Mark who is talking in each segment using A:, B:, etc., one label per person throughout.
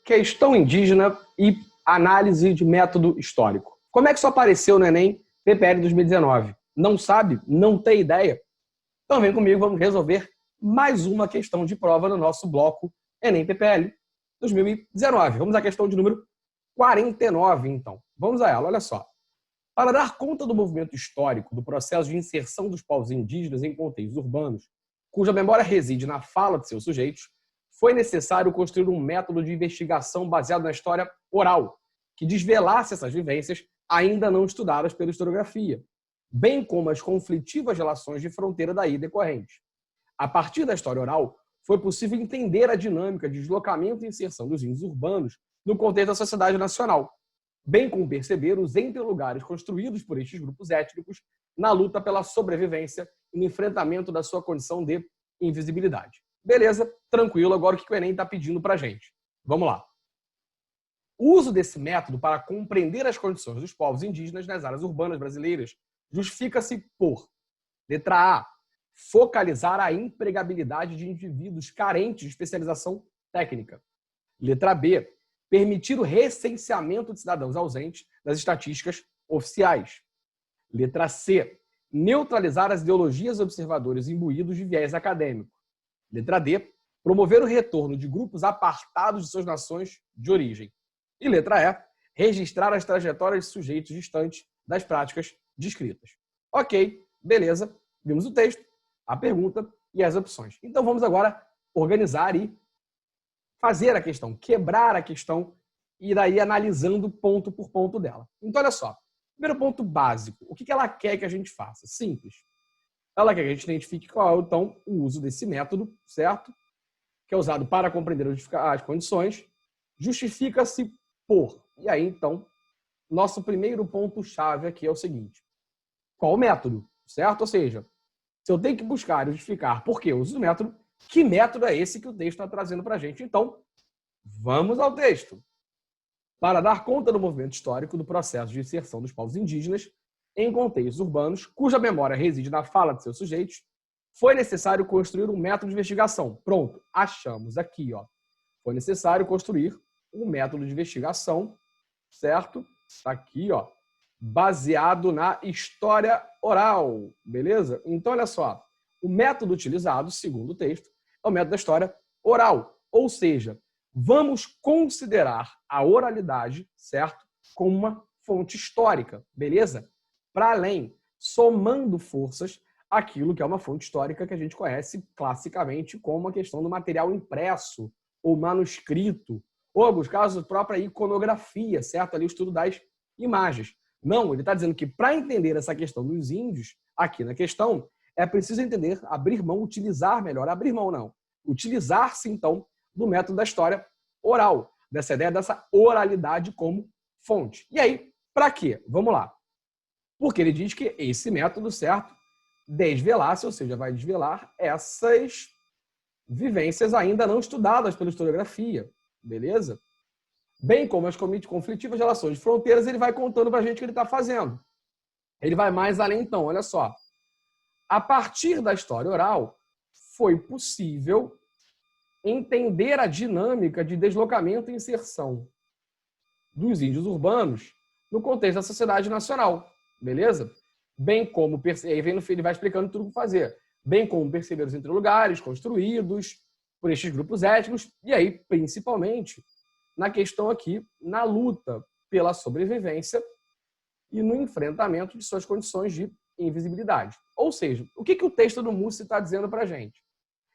A: Questão indígena e análise de método histórico. Como é que isso apareceu no Enem PPL 2019? Não sabe? Não tem ideia? Então vem comigo, vamos resolver mais uma questão de prova no nosso bloco Enem PPL 2019. Vamos à questão de número 49, então. Vamos a ela, olha só. Para dar conta do movimento histórico do processo de inserção dos povos indígenas em contextos urbanos, cuja memória reside na fala de seus sujeitos, foi necessário construir um método de investigação baseado na história oral, que desvelasse essas vivências ainda não estudadas pela historiografia, bem como as conflitivas relações de fronteira daí decorrentes. A partir da história oral, foi possível entender a dinâmica de deslocamento e inserção dos índios urbanos no contexto da sociedade nacional, bem como perceber os interlugares construídos por estes grupos étnicos na luta pela sobrevivência e no enfrentamento da sua condição de invisibilidade. Beleza? Tranquilo. Agora o que o Enem está pedindo para a gente? Vamos lá. O uso desse método para compreender as condições dos povos indígenas nas áreas urbanas brasileiras justifica-se por: letra A, focalizar a empregabilidade de indivíduos carentes de especialização técnica. Letra B, permitir o recenseamento de cidadãos ausentes das estatísticas oficiais. Letra C, neutralizar as ideologias observadoras imbuídos de viés acadêmico. Letra D, promover o retorno de grupos apartados de suas nações de origem. E letra E, registrar as trajetórias de sujeitos distantes das práticas descritas. Ok, beleza. Vimos o texto, a pergunta e as opções. Então vamos agora organizar e fazer a questão, quebrar a questão e daí analisando ponto por ponto dela. Então olha só, primeiro ponto básico, o que ela quer que a gente faça? Simples. Ela quer que a gente identifique qual é, então, o uso desse método, certo? Que é usado para compreender as condições, justifica-se por. E aí, então, nosso primeiro ponto-chave aqui é o seguinte. Qual o método, certo? Ou seja, se eu tenho que buscar e justificar por que eu uso o método, que método é esse que o texto está trazendo para a gente? Então, vamos ao texto. Para dar conta do movimento histórico do processo de inserção dos povos indígenas em contextos urbanos, cuja memória reside na fala de seus sujeitos, foi necessário construir um método de investigação. Pronto, achamos aqui, ó. Foi necessário construir um método de investigação, certo? Está aqui, ó, baseado na história oral, beleza? Então, olha só, o método utilizado, segundo o texto, é o método da história oral, ou seja, vamos considerar a oralidade, certo, como uma fonte histórica, beleza? Para além, somando forças aquilo que é uma fonte histórica que a gente conhece classicamente como a questão do material impresso ou manuscrito, ou, em alguns casos, a própria iconografia, certo? Ali o estudo das imagens. Não, ele está dizendo que para entender essa questão dos índios, aqui na questão, é preciso entender, abrir mão, utilizar melhor, abrir mão não, utilizar-se então do método da história oral, dessa ideia dessa oralidade como fonte. E aí, para quê? Vamos lá. Porque ele diz que esse método, certo, desvelasse, ou seja, vai desvelar essas vivências ainda não estudadas pela historiografia, beleza? Bem como as conflitivas relações de fronteiras, ele vai contando para a gente o que ele está fazendo. Ele vai mais além, então, olha só. A partir da história oral, foi possível entender a dinâmica de deslocamento e inserção dos índios urbanos no contexto da sociedade nacional, beleza? Bem como, aí vem no fim, ele vai explicando tudo o que fazer, bem como perceber os interlugares construídos por estes grupos étnicos, e aí, principalmente, na questão aqui, na luta pela sobrevivência e no enfrentamento de suas condições de invisibilidade. Ou seja, o que o texto do Mussi está dizendo para a gente?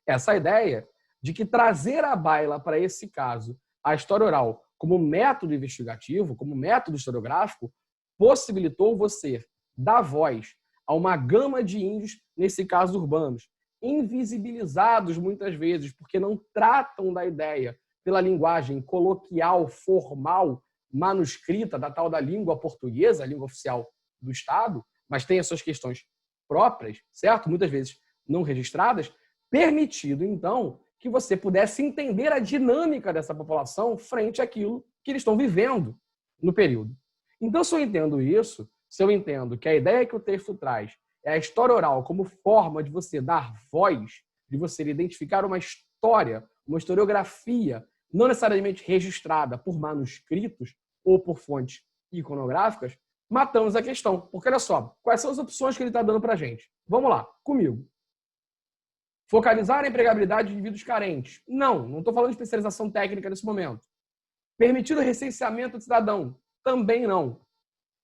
A: Essa ideia de que trazer à baila para esse caso a história oral como método investigativo, como método historiográfico, possibilitou você dar voz a uma gama de índios, nesse caso urbanos, invisibilizados muitas vezes, porque não tratam da ideia pela linguagem coloquial, formal, manuscrita, da tal da língua portuguesa, a língua oficial do Estado, mas tem as suas questões próprias, certo? Muitas vezes não registradas, permitido, então, que você pudesse entender a dinâmica dessa população frente àquilo que eles estão vivendo no período. Então, se eu entendo isso, se eu entendo que a ideia que o texto traz é a história oral como forma de você dar voz, de você identificar uma história, uma historiografia não necessariamente registrada por manuscritos ou por fontes iconográficas, matamos a questão. Porque, olha só, quais são as opções que ele está dando para a gente? Vamos lá, comigo. Focalizar a empregabilidade de indivíduos carentes. Não estou falando de especialização técnica nesse momento. Permitir o recenseamento do cidadão. Também não.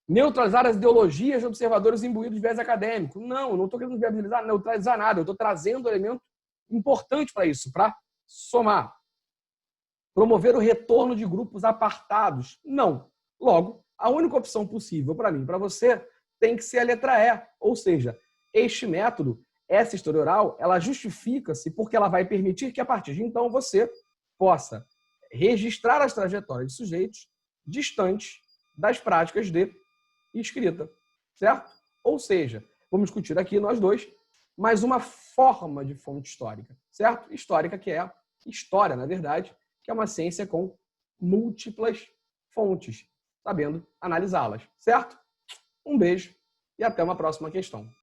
A: Neutralizar as ideologias de observadores imbuídos de viés acadêmico. Não estou querendo viabilizar, neutralizar nada. Eu estou trazendo um elemento importante para isso, para somar. Promover o retorno de grupos apartados. Não. Logo, a única opção possível para mim e para você tem que ser a letra E. Ou seja, este método, essa história oral, ela justifica-se porque ela vai permitir que, a partir de então, você possa registrar as trajetórias de sujeitos distantes das práticas de escrita, certo? Ou seja, vamos discutir aqui nós dois mais uma forma de fonte histórica, certo? Histórica, que é história, na verdade, que é uma ciência com múltiplas fontes, sabendo analisá-las, certo? Um beijo e até uma próxima questão.